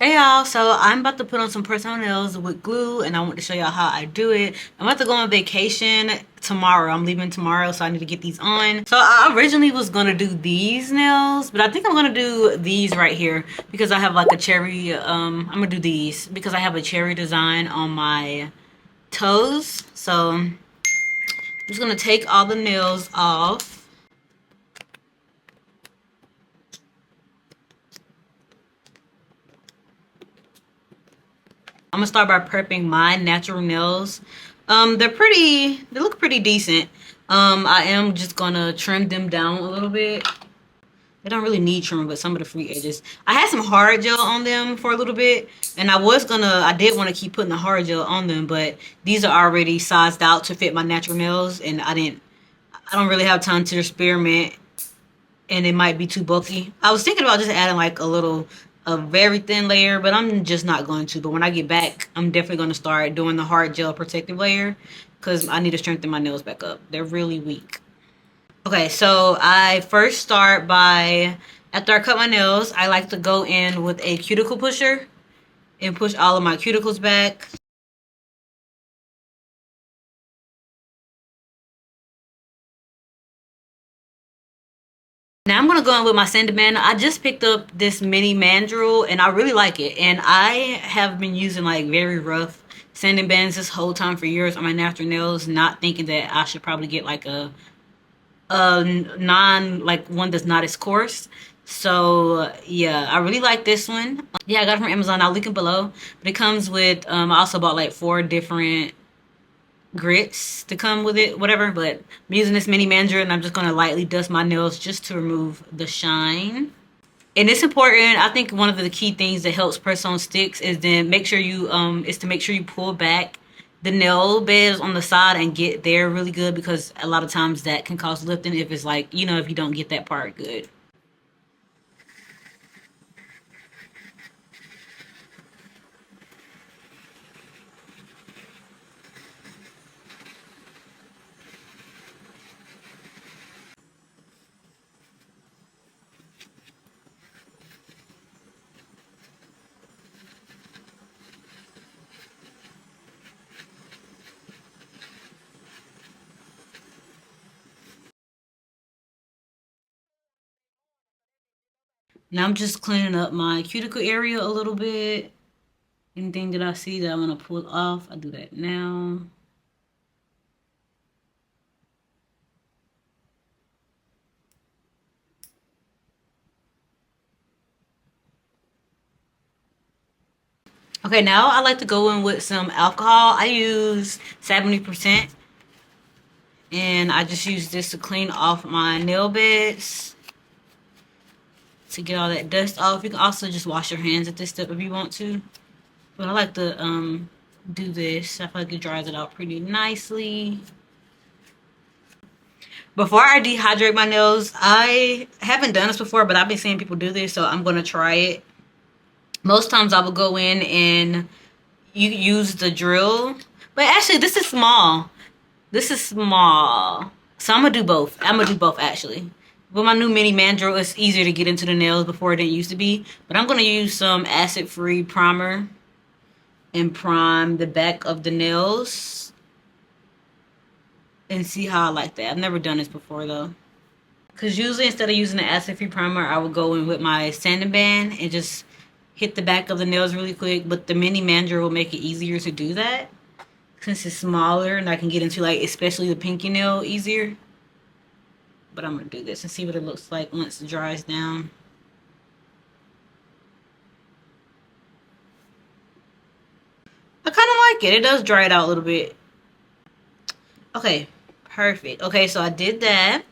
Hey y'all, so I'm about to put on some personal nails with glue and I want to show y'all how I do it. I'm about to go on vacation tomorrow. I'm leaving tomorrow, so I need to get these on. So I originally was gonna do these nails, but I think I'm gonna do these right here because I have like a cherry, I'm gonna do these because I have a cherry design on my toes. So I'm just gonna take all the nails off. I'm gonna start by prepping my natural nails. They look pretty decent. I am just gonna trim them down a little bit. They don't really need trim, but some of the free edges. I had some hard gel on them for a little bit, and I did want to keep putting the hard gel on them, but these are already sized out to fit my natural nails, and I don't really have time to experiment and it might be too bulky. I was thinking about just adding like a very thin layer, but I'm just not going to. But when I get back, I'm definitely going to start doing the hard gel protective layer because I need to strengthen my nails back up. They're really weak. Okay, so I first start by, after I cut my nails, I like to go in with a cuticle pusher and push all of my cuticles back. Now I'm gonna go in with my sanding band. I just picked up this mini mandrel and I really like it. And I have been using like very rough sanding bands this whole time for years on my natural nails, not thinking that I should probably get like a non like one that's not as coarse. So yeah, I really like this one. Yeah, I got it from Amazon. I'll link it below. But it comes with I also bought like four different grits to come with it, whatever. But I'm using this mini mandrel and I'm just gonna lightly dust my nails just to remove the shine. And it's important. I think one of the key things that helps press on sticks is then make sure you is to make sure you pull back the nail beds on the side and get there really good because a lot of times that can cause lifting if it's like, if you don't get that part good. Now I'm just cleaning up my cuticle area a little bit. Anything that I see that I'm gonna pull off, I do that now. Okay, now I like to go in with some alcohol. I use 70%, and I just use this to clean off my nail beds to get all that dust off. You can also just wash your hands at this step if you want to. But I like to do this. I feel like it dries it out pretty nicely. Before I dehydrate my nails, I haven't done this before, but I've been seeing people do this, so I'm gonna try it. Most times I will go in and you use the drill. But actually this is small. This is small. So I'm gonna do both. I'm gonna do both actually. With my new mini mandrel, it's easier to get into the nails before it didn't used to be. But I'm gonna use some acid-free primer and prime the back of the nails and see how I like that. I've never done this before though. Cause usually instead of using the acid-free primer, I would go in with my sanding band and just hit the back of the nails really quick. But the mini mandrel will make it easier to do that since it's smaller and I can get into like especially the pinky nail easier. But I'm gonna do this and see what it looks like once it dries down. I kind of like it. It does dry it out a little bit. Okay, perfect. Okay, so I did that.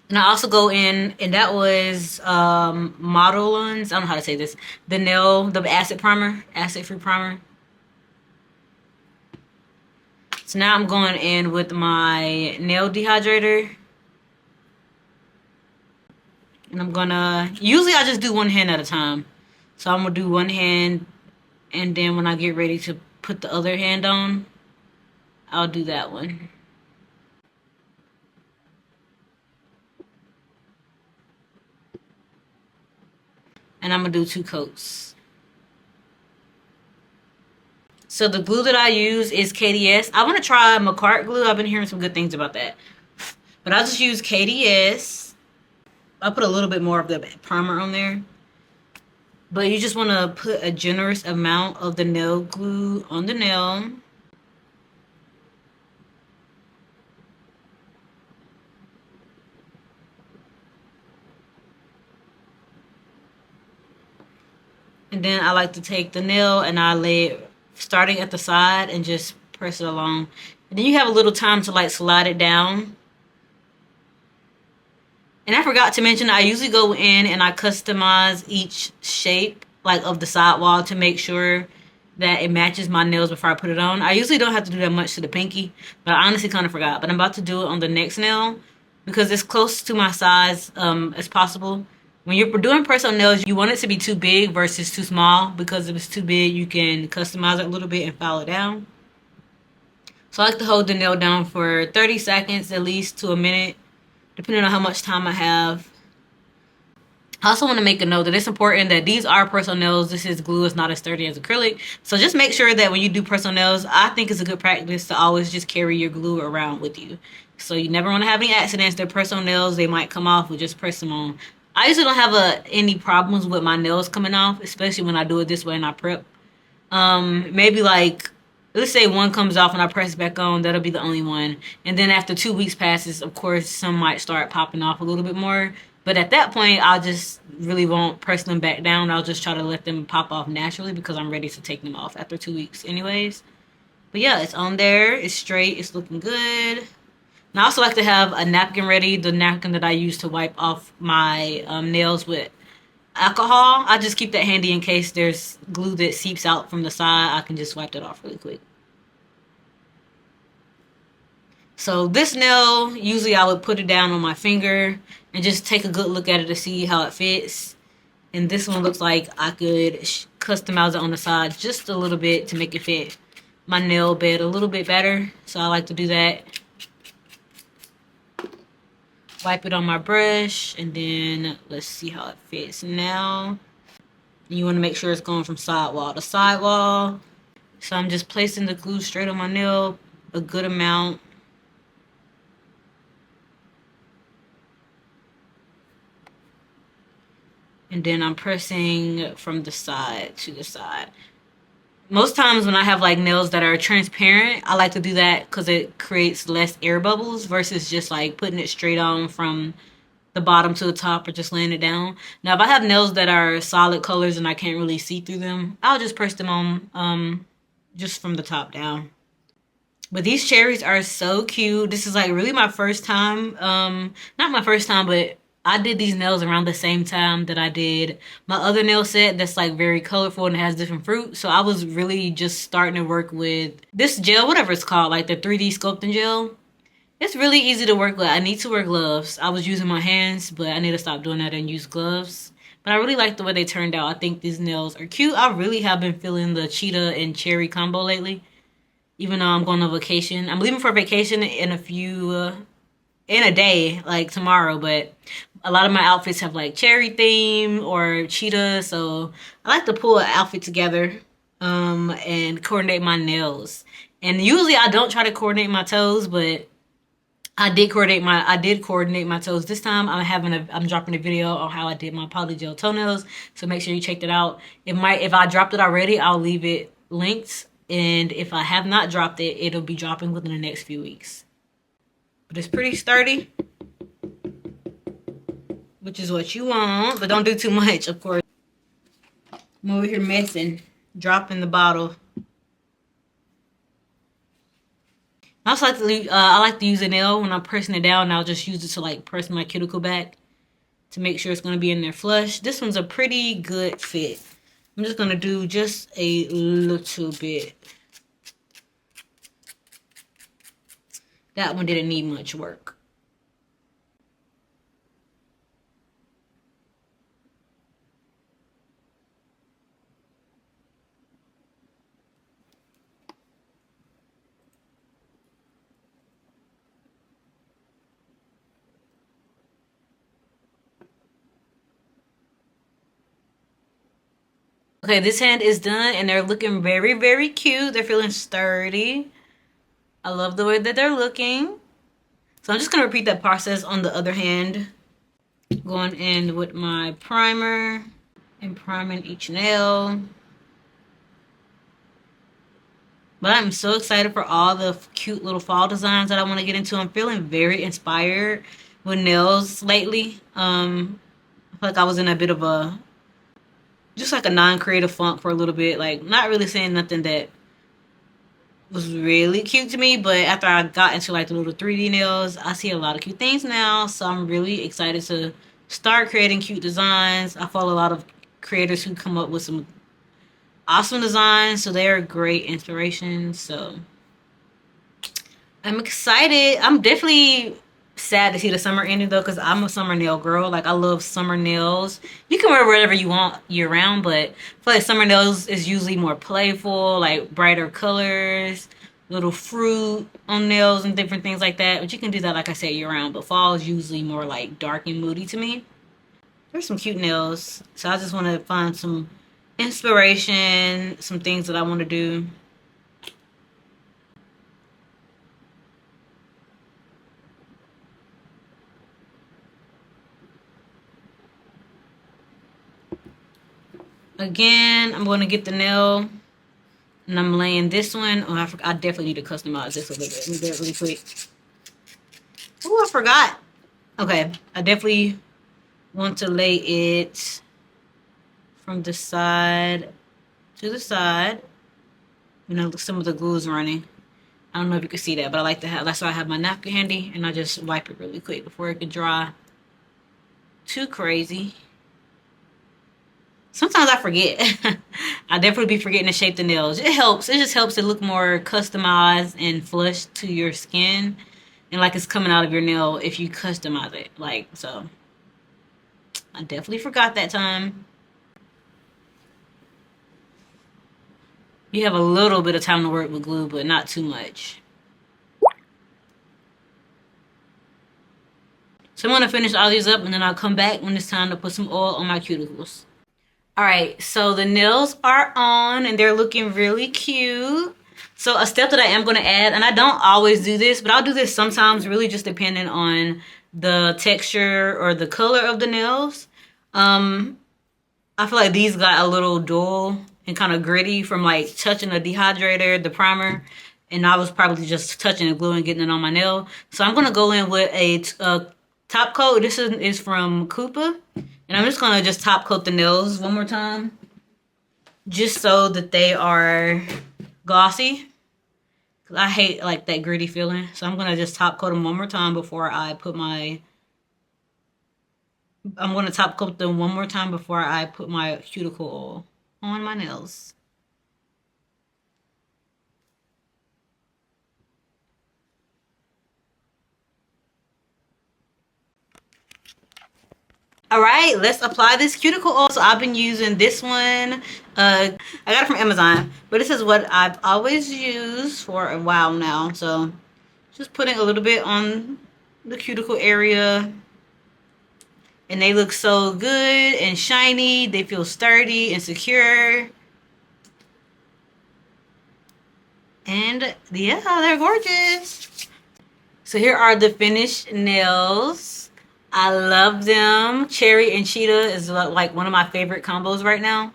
And I also go in, and that was Modelons. I don't know how to say this. The acid primer, acid-free primer. So now I'm going in with my nail dehydrator. And usually I just do one hand at a time. So I'm gonna do one hand, and then when I get ready to put the other hand on, I'll do that one. And I'm gonna do two coats. So the glue that I use is KDS. I want to try Macart glue. I've been hearing some good things about that. But I'll just use KDS. I'll put a little bit more of the primer on there. But you just want to put a generous amount of the nail glue on the nail. And then I like to take the nail and I lay it starting at the side and just press it along. And then you have a little time to like slide it down. And I forgot to mention, I usually go in and I customize each shape like of the sidewall to make sure that it matches my nails before I put it on. I usually don't have to do that much to the pinky, but I honestly kind of forgot. But I'm about to do it on the next nail because it's close to my size as possible. When you're doing press-on nails, you want it to be too big versus too small, because if it's too big, you can customize it a little bit and file it down. So I like to hold the nail down for 30 seconds at least to a minute, depending on how much time I have. I also want to make a note that it's important that these are press-on nails. This is glue. It's not as sturdy as acrylic. So just make sure that when you do press-on nails, I think it's a good practice to always just carry your glue around with you. So you never want to have any accidents. They're press-on nails. They might come off, but just press them on. I usually don't have any problems with my nails coming off, especially when I do it this way and I prep. Maybe like, let's say one comes off and I press it back on, that'll be the only one. And then after 2 weeks passes, of course, some might start popping off a little bit more. But at that point, I'll just really won't press them back down. I'll just try to let them pop off naturally because I'm ready to take them off after 2 weeks anyways. But yeah, it's on there. It's straight. It's looking good. And I also like to have a napkin ready, the napkin that I use to wipe off my nails with alcohol. I just keep that handy in case there's glue that seeps out from the side. I can just wipe that off really quick. So this nail, usually I would put it down on my finger and just take a good look at it to see how it fits. And this one looks like I could customize it on the side just a little bit to make it fit my nail bed a little bit better. So I like to do that. Wipe it on my brush, and then let's see how it fits now. You want to make sure it's going from sidewall to sidewall. So I'm just placing the glue straight on my nail, a good amount. And then I'm pressing from the side to the side. Most times when I have like nails that are transparent, I like to do that because it creates less air bubbles versus just like putting it straight on from the bottom to the top or just laying it down. Now, if I have nails that are solid colors and I can't really see through them, I'll just press them on just from the top down. But these cherries are so cute. This is like really my first time. Not my first time, but I did these nails around the same time that I did my other nail set that's like very colorful and has different fruit. So I was really just starting to work with this gel, whatever it's called, like the 3D sculpting gel. It's really easy to work with. I need to wear gloves. I was using my hands, but I need to stop doing that and use gloves. But I really like the way they turned out. I think these nails are cute. I really have been feeling the cheetah and cherry combo lately. Even though I'm going on vacation. I'm leaving for vacation in a day, like tomorrow, but a lot of my outfits have like cherry theme or cheetah, so I like to pull an outfit together and coordinate my nails. And usually I don't try to coordinate my toes, but I did coordinate my toes this time. I'm dropping a video on how I did my polygel toenails, so make sure you check that out. If I dropped it already, I'll leave it linked, and if I have not dropped it, it'll be dropping within the next few weeks. But it's pretty sturdy, which is what you want, but don't do too much, of course. I'm over here messing, dropping the bottle. I also like to use a nail when I'm pressing it down. I'll just use it to like press my cuticle back to make sure it's going to be in there flush. This one's a pretty good fit. I'm just going to do just a little bit. That one didn't need much work. Okay, this hand is done and they're looking very, very cute. They're feeling sturdy. I love the way that they're looking. So I'm just going to repeat that process on the other hand. Going in with my primer and priming each nail. But I'm so excited for all the cute little fall designs that I want to get into. I'm feeling very inspired with nails lately. I feel like I was in a bit of a, just like a non-creative funk for a little bit. Like, not really saying nothing that was really cute to me, but after I got into like the little 3D nails, I see a lot of cute things now. So I'm really excited to start creating cute designs. I follow a lot of creators who come up with some awesome designs, so they're great inspirations. So I'm excited. I'm definitely sad to see the summer ending though, because I'm a summer nail girl. Like, I love summer nails. You can wear whatever you want year round, but I feel like summer nails is usually more playful, like brighter colors, little fruit on nails and different things like that. But you can do that, like I said, year round. But fall is usually more like dark and moody to me. There's some cute nails, so I just want to find some inspiration, some things that I want to do. Again, I'm going to get the nail and I'm laying this one. Oh, I definitely need to customize this a little bit. Let me do it really quick. Oh, I forgot. Okay, I definitely want to lay it from the side to the side. You know, some of the glue is running. I don't know if you can see that, but I like to have, that's why I have my napkin handy and I just wipe it really quick before it can dry too crazy. Sometimes I forget. I definitely be forgetting to shape the nails. It helps. It just helps it look more customized and flush to your skin. And like it's coming out of your nail if you customize it. Like, so. I definitely forgot that time. You have a little bit of time to work with glue, but not too much. So I'm going to finish all these up and then I'll come back when it's time to put some oil on my cuticles. Alright, so the nails are on and they're looking really cute. So a step that I am going to add, and I don't always do this, but I'll do this sometimes, really just depending on the texture or the color of the nails. I feel like these got a little dull and kind of gritty from like touching the dehydrator, the primer, and I was probably just touching the glue and getting it on my nail. So I'm going to go in with a top coat. This is from Koopa. And I'm just going to just top coat the nails one more time. Just so that they are glossy. Because I hate like that gritty feeling. So I'm going to just top coat them one more time before I put my... I'm going to top coat them one more time before I put my cuticle oil on my nails. All right, let's apply this cuticle oil. So I've been using this one. I got it from Amazon, but this is what I've always used for a while now. So just putting a little bit on the cuticle area. And they look so good and shiny. They feel sturdy and secure. And yeah, they're gorgeous. So here are the finished nails. I love them. Cherry and cheetah is like one of my favorite combos right now.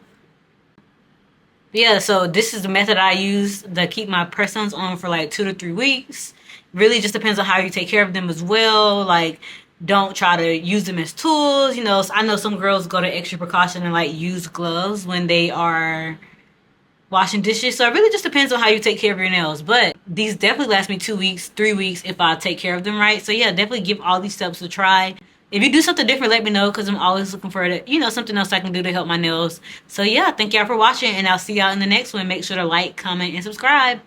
But yeah, so this is the method I use to keep my press-ons on for like 2 to 3 weeks. Really just depends on how you take care of them as well. Like, don't try to use them as tools. You know, I know some girls go to extra precaution and like use gloves when they are washing dishes. So it really just depends on how you take care of your nails. But these definitely last me 2 weeks, 3 weeks if I take care of them right. So yeah, definitely give all these steps a try. If you do something different, let me know, because I'm always looking for, something else I can do to help my nails. So yeah, thank y'all for watching, and I'll see y'all in the next one. Make sure to like, comment, and subscribe.